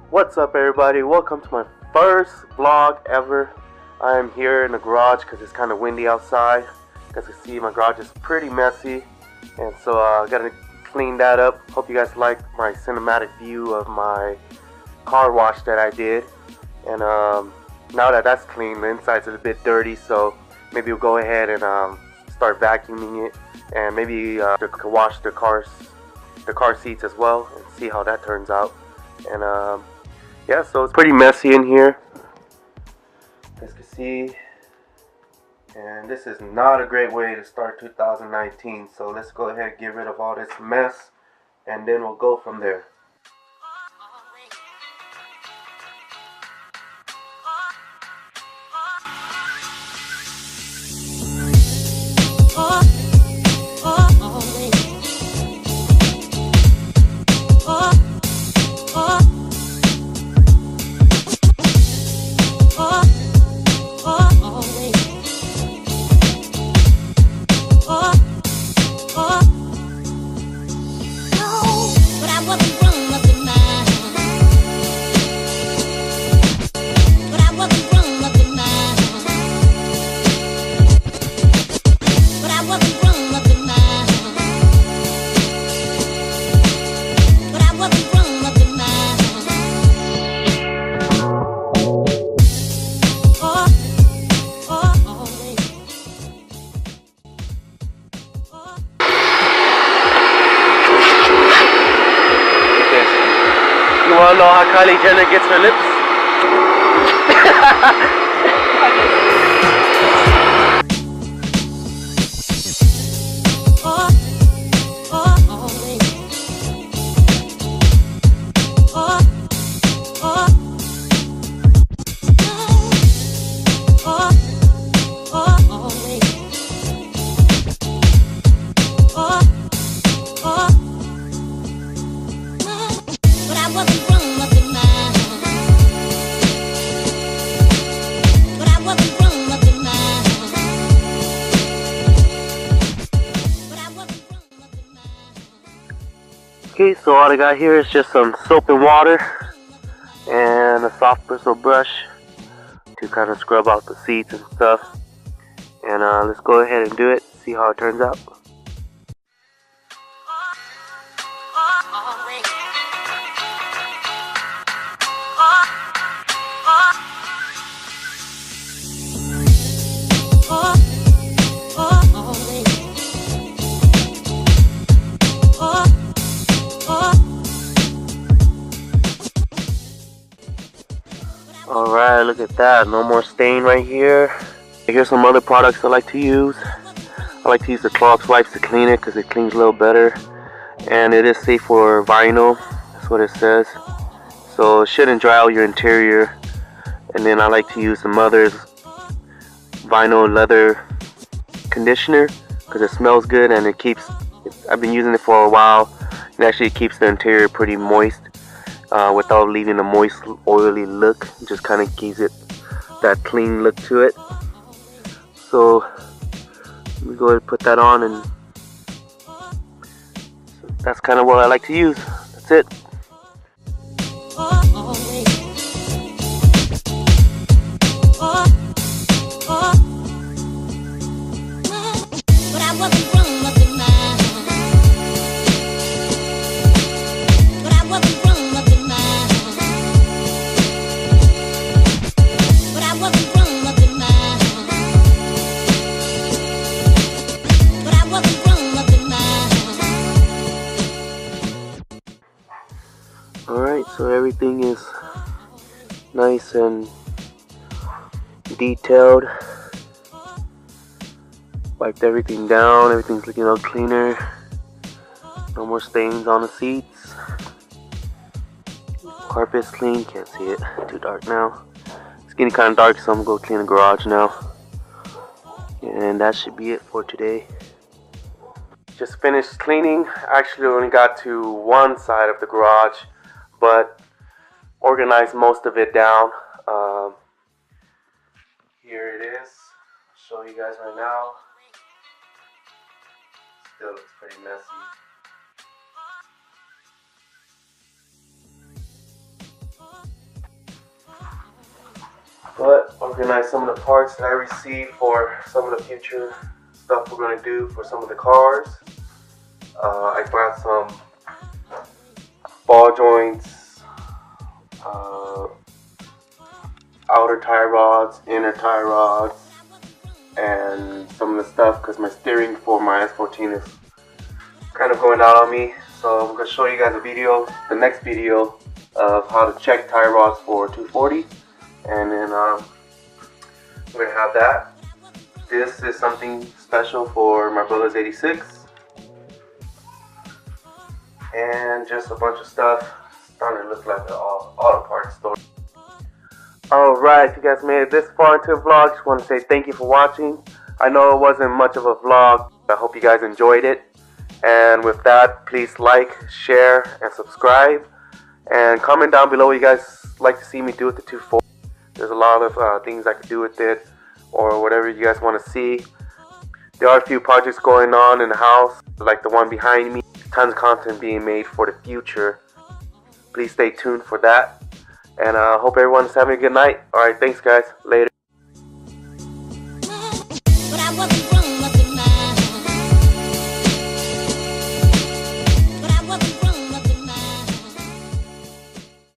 What's up, everybody? Welcome to my first vlog ever. I am here in the garage because it's kind of windy outside. As you can see, my garage is pretty messy, and so I gotta clean that up. Hope you guys like my cinematic view of my car wash that I did. And now that that's clean, the inside's a bit dirty, so maybe we'll go ahead and start vacuuming it, and maybe wash the car seats as well, and see how that turns out. And yeah, so it's pretty messy in here, as you can see, and this is not a great way to start 2019. So let's go ahead and get rid of all this mess, and then we'll go from there. You wanna know how Kylie Jenner gets her lips? Okay, so all I got here is just some soap and water and a soft bristle brush to kind of scrub out the seats and stuff. And let's go ahead and do it, see how it turns out. Alright, look at that, no more stain right here. Here's some other products I like to use. I like to use the Clorox wipes to clean it because it cleans a little better, and it is safe for vinyl, that's what it says. So it shouldn't dry out your interior. And then I like to use the Mother's vinyl leather conditioner because it smells good, and I've been using it for a while, and actually it keeps the interior pretty moist. Without leaving a moist, oily look. It just kind of gives it that clean look to it. So let me go ahead and put that on, and that's kind of what I like to use. That's it. Alright, so everything is nice and detailed. Wiped everything down, everything's looking all cleaner. No more stains on the seats. Carpet's clean, can't see it, too dark now. It's getting kind of dark, so I'm gonna go clean the garage now. And that should be it for today. Just finished cleaning. Actually only got to one side of the garage, but organized most of it down. Here it is. I'll show you guys right now. Still looks pretty messy. But organize some of the parts that I received for some of the future stuff we're going to do for some of the cars. I brought some ball joints, outer tie rods, inner tie rods, and some of the stuff because my steering for my S14 is kind of going out on me. So I'm going to show you guys a video, the next video, of how to check tie rods for 240. And then we're going to have that. This is something special for my brother's 86. And just a bunch of stuff. It's starting to look like an auto parts store. Alright, if you guys made it this far into the vlog, just want to say thank you for watching. I know it wasn't much of a vlog. I hope you guys enjoyed it. And with that, please like, share, and subscribe. And comment down below what you guys like to see me do with the 240. There's a lot of things I could do with it, or whatever you guys want to see. There are a few projects going on in the house, like the one behind me. Tons of content being made for the future. Please stay tuned for that. And I hope everyone's having a good night. Alright, thanks guys. Later.